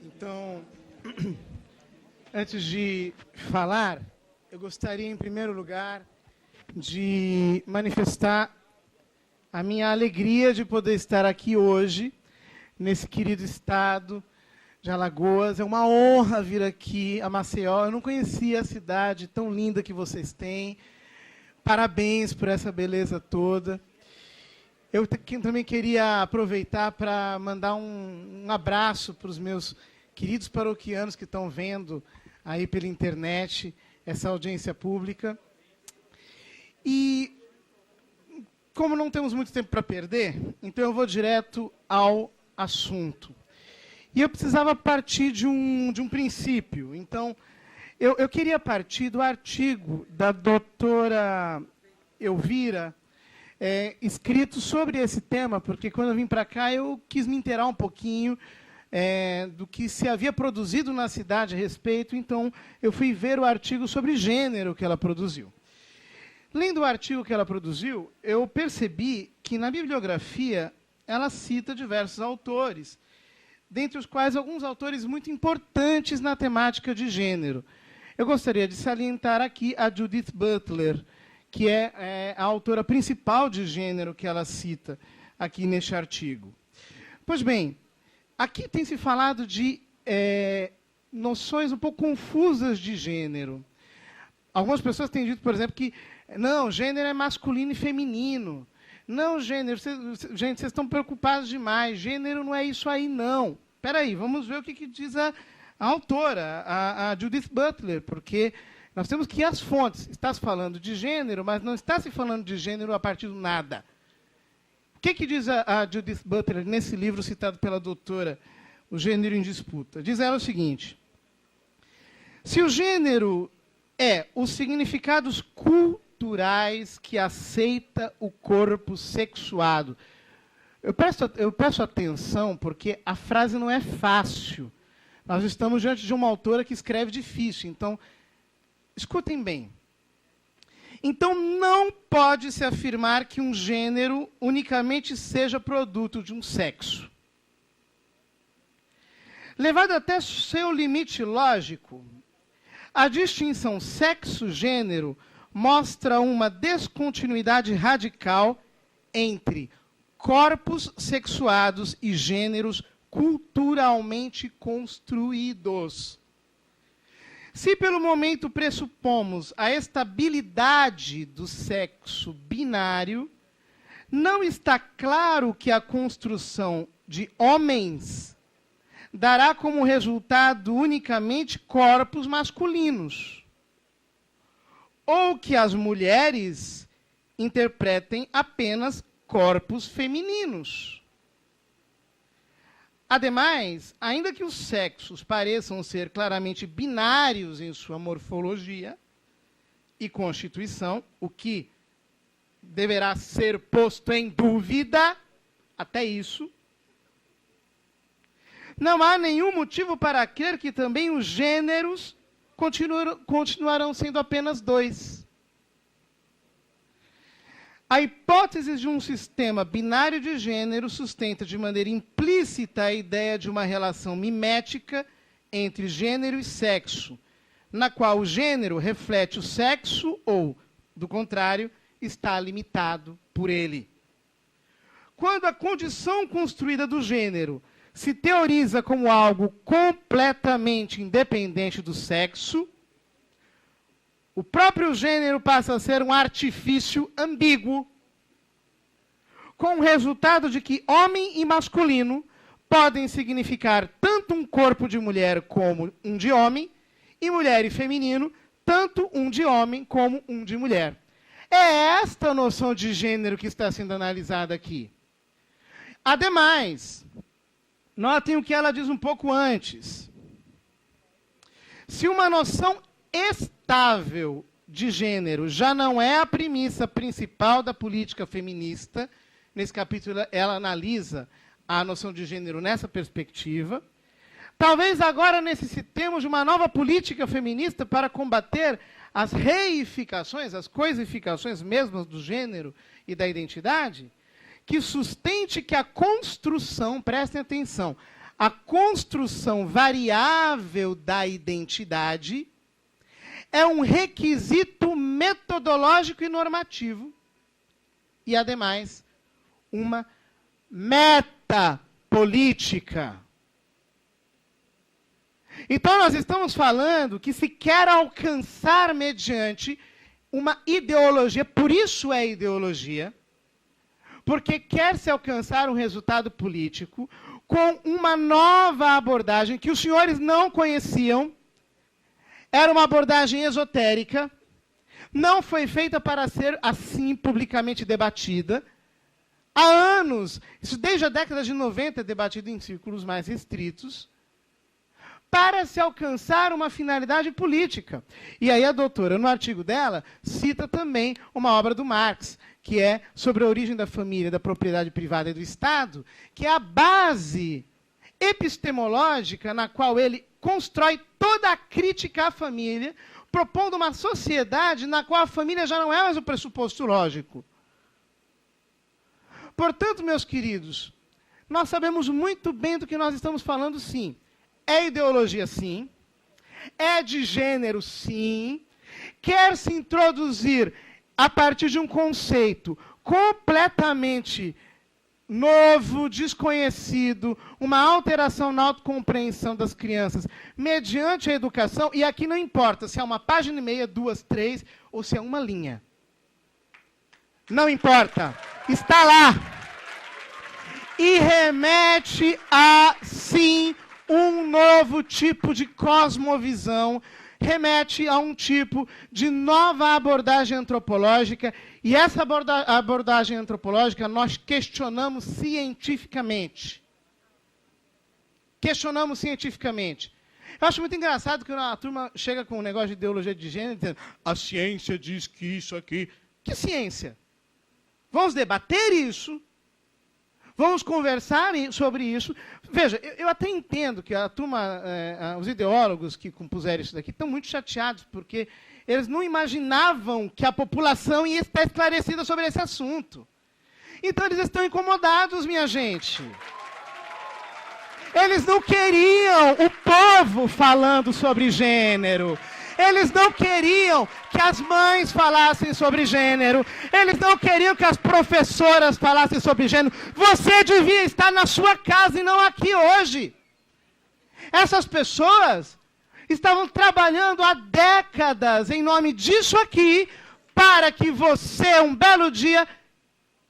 Então, antes de falar, eu gostaria, em primeiro lugar, de manifestar a minha alegria de poder estar aqui hoje, nesse querido estado de Alagoas. É uma honra vir aqui a Maceió. Eu não conhecia a cidade tão linda que vocês têm. Parabéns por essa beleza toda. Eu também queria aproveitar para mandar um abraço para os meus queridos paroquianos que estão vendo aí pela internet essa audiência pública. E, como não temos muito tempo para perder, então eu vou direto ao assunto. E eu precisava partir de um princípio. Então, eu queria partir do artigo da doutora Elvira, escrito sobre esse tema, porque quando eu vim para cá eu quis me inteirar um pouquinho do que se havia produzido na cidade a respeito, então eu fui ver o artigo sobre gênero que ela produziu. Lendo o artigo que ela produziu, eu percebi que na bibliografia ela cita diversos autores, dentre os quais alguns autores muito importantes na temática de gênero. Eu gostaria de salientar aqui a Judith Butler, que é a autora principal de gênero que ela cita aqui neste artigo. Pois bem, aqui tem se falado de noções um pouco confusas de gênero. Algumas pessoas têm dito, por exemplo, que não, gênero é masculino e feminino. Não, gênero, gente, vocês estão preocupados demais. Gênero não é isso aí, não. Espera aí, vamos ver o que diz a autora, a Judith Butler, porque nós temos que ir às fontes. Está se falando de gênero, mas não está se falando de gênero a partir do nada. O que diz a Judith Butler nesse livro citado pela doutora, O Gênero em Disputa? Diz ela o seguinte: se o gênero é os significados culturais que aceita o corpo sexuado. Eu peço atenção, porque a frase não é fácil. Nós estamos diante de uma autora que escreve difícil. Então, escutem bem. Então, não pode-se afirmar que um gênero unicamente seja produto de um sexo. Levado até seu limite lógico, a distinção sexo-gênero mostra uma descontinuidade radical entre corpos sexuados e gêneros culturalmente construídos. Se pelo momento pressupomos a estabilidade do sexo binário, não está claro que a construção de homens dará como resultado unicamente corpos masculinos, ou que as mulheres interpretem apenas corpos femininos. Ademais, ainda que os sexos pareçam ser claramente binários em sua morfologia e constituição, o que deverá ser posto em dúvida, até isso, não há nenhum motivo para crer que também os gêneros continuarão sendo apenas dois. A hipótese de um sistema binário de gênero sustenta de maneira implícita a ideia de uma relação mimética entre gênero e sexo, na qual o gênero reflete o sexo ou, do contrário, está limitado por ele. Quando a condição construída do gênero se teoriza como algo completamente independente do sexo, o próprio gênero passa a ser um artifício ambíguo, com o resultado de que homem e masculino podem significar tanto um corpo de mulher como um de homem, e mulher e feminino, tanto um de homem como um de mulher. É esta noção de gênero que está sendo analisada aqui. Ademais, notem o que ela diz um pouco antes. Se uma noção estável de gênero já não é a premissa principal da política feminista, nesse capítulo ela analisa a noção de gênero nessa perspectiva, talvez agora necessitemos de uma nova política feminista para combater as reificações, as coisificações mesmas do gênero e da identidade. que sustente que a construção, prestem atenção, a construção variável da identidade é um requisito metodológico e normativo e, ademais, uma meta política. Então, nós estamos falando que se quer alcançar mediante uma ideologia, por isso é ideologia, porque quer-se alcançar um resultado político com uma nova abordagem que os senhores não conheciam, era uma abordagem esotérica, não foi feita para ser assim publicamente debatida. Há anos, isso desde a década de 90 é debatido em círculos mais restritos, para se alcançar uma finalidade política. E aí a doutora, no artigo dela, cita também uma obra do Marx, que é sobre a origem da família, da propriedade privada e do Estado, que é a base epistemológica na qual ele constrói toda a crítica à família, propondo uma sociedade na qual a família já não é mais o pressuposto lógico. Portanto, meus queridos, nós sabemos muito bem do que nós estamos falando, sim. É ideologia, sim. É de gênero, sim. Quer se introduzir a partir de um conceito completamente novo, desconhecido, uma alteração na autocompreensão das crianças, mediante a educação, e aqui não importa se é uma página e meia, 2, 3, ou se é uma linha. Não importa. Está lá. E remete a, sim, um novo tipo de cosmovisão, remete a um tipo de nova abordagem antropológica, e essa abordagem antropológica nós questionamos cientificamente. Questionamos cientificamente. Eu acho muito engraçado que a turma chega com um negócio de ideologia de gênero, dizendo, a ciência diz que isso aqui... Que ciência? Vamos debater isso. Vamos conversar sobre isso. Veja, eu até entendo que a turma, os ideólogos que compuseram isso daqui estão muito chateados, porque eles não imaginavam que a população ia estar esclarecida sobre esse assunto. Então eles estão incomodados, minha gente. Eles não queriam o povo falando sobre gênero. Eles não queriam que as mães falassem sobre gênero. Eles não queriam que as professoras falassem sobre gênero. Você devia estar na sua casa e não aqui hoje. Essas pessoas estavam trabalhando há décadas em nome disso aqui, para que você, um belo dia,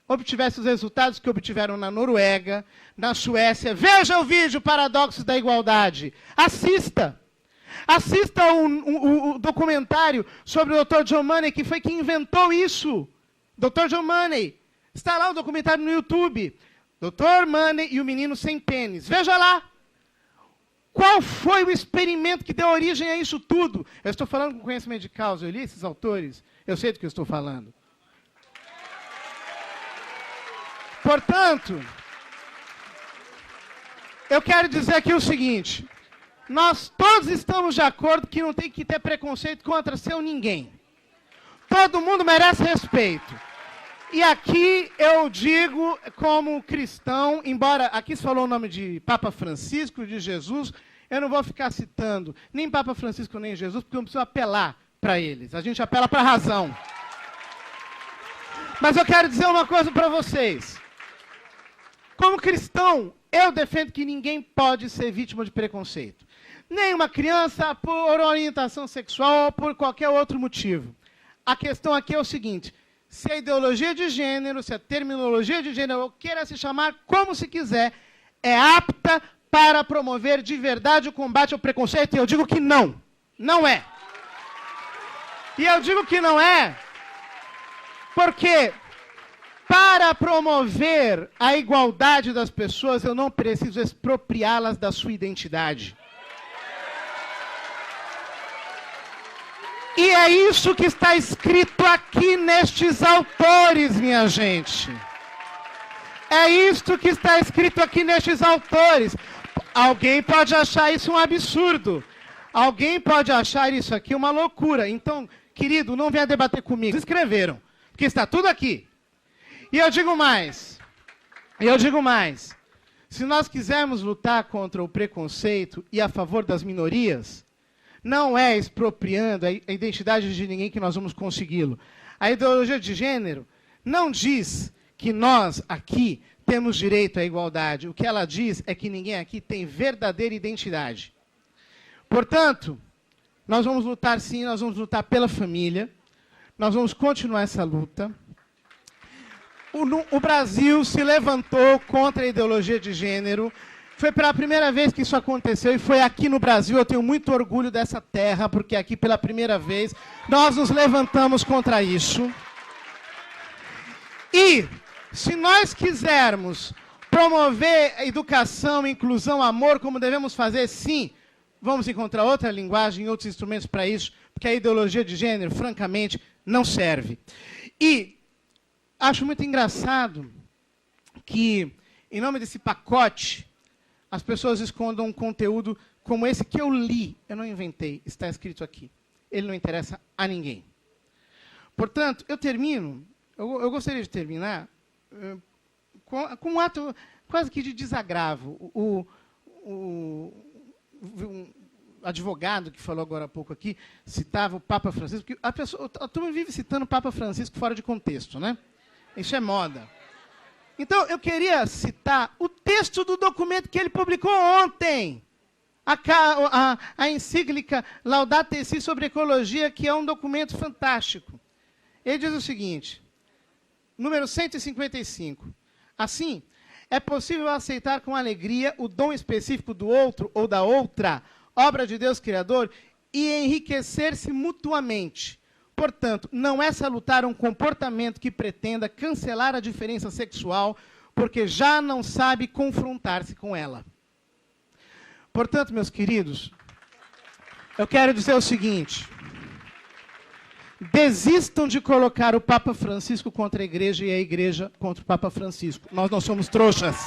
obtivesse os resultados que obtiveram na Noruega, na Suécia. Veja o vídeo Paradoxos da Igualdade. Assista. Assista o documentário sobre o Dr. John Money, que foi quem inventou isso. Dr. John Money. Está lá o documentário no YouTube. Dr. Money e o menino sem pênis. Veja lá. Qual foi o experimento que deu origem a isso tudo? Eu estou falando com conhecimento de causa. Eu li esses autores. Eu sei do que eu estou falando. Portanto, eu quero dizer aqui o seguinte. Nós todos estamos de acordo que não tem que ter preconceito contra seu ninguém. Todo mundo merece respeito. E aqui eu digo, como cristão, embora aqui se falou o nome de Papa Francisco, de Jesus, eu não vou ficar citando nem Papa Francisco nem Jesus, porque eu não preciso apelar para eles. A gente apela para a razão. Mas eu quero dizer uma coisa para vocês. Como cristão, eu defendo que ninguém pode ser vítima de preconceito. Nem uma criança por orientação sexual ou por qualquer outro motivo. A questão aqui é o seguinte, se a ideologia de gênero, se a terminologia de gênero, ou queira se chamar como se quiser, é apta para promover de verdade o combate ao preconceito, e eu digo que não. Não é. E eu digo que não é porque para promover a igualdade das pessoas, eu não preciso expropriá-las da sua identidade. E é isso que está escrito aqui nestes autores, minha gente. É isto que está escrito aqui nestes autores. Alguém pode achar isso um absurdo. Alguém pode achar isso aqui uma loucura. Então, querido, não venha debater comigo. Escreveram, porque está tudo aqui. E eu digo mais. E eu digo mais, se nós quisermos lutar contra o preconceito e a favor das minorias, não é expropriando a identidade de ninguém que nós vamos consegui-lo. A ideologia de gênero não diz que nós aqui temos direito à igualdade. O que ela diz é que ninguém aqui tem verdadeira identidade. Portanto, nós vamos lutar sim, nós vamos lutar pela família, nós vamos continuar essa luta. O Brasil se levantou contra a ideologia de gênero. Foi pela primeira vez que isso aconteceu e foi aqui no Brasil. Eu tenho muito orgulho dessa terra, porque aqui pela primeira vez nós nos levantamos contra isso. E se nós quisermos promover a educação, inclusão, amor, como devemos fazer, sim, vamos encontrar outra linguagem, outros instrumentos para isso, porque a ideologia de gênero, francamente, não serve. E acho muito engraçado que, em nome desse pacote, as pessoas escondam um conteúdo como esse que eu li. Eu não inventei, está escrito aqui. Ele não interessa a ninguém. Portanto, eu termino, eu gostaria de terminar com um ato quase que de desagravo. Um advogado que falou agora há pouco aqui citava o Papa Francisco, porque a turma vive citando o Papa Francisco fora de contexto, né? Isso é moda. Então, eu queria citar o texto do documento que ele publicou ontem. A encíclica Laudato Si sobre ecologia, que é um documento fantástico. Ele diz o seguinte, número 155. Assim, é possível aceitar com alegria o dom específico do outro ou da outra, obra de Deus Criador, e enriquecer-se mutuamente. Portanto, não é salutar um comportamento que pretenda cancelar a diferença sexual, porque já não sabe confrontar-se com ela. Portanto, meus queridos, eu quero dizer o seguinte, desistam de colocar o Papa Francisco contra a Igreja e a Igreja contra o Papa Francisco. Nós não somos trouxas.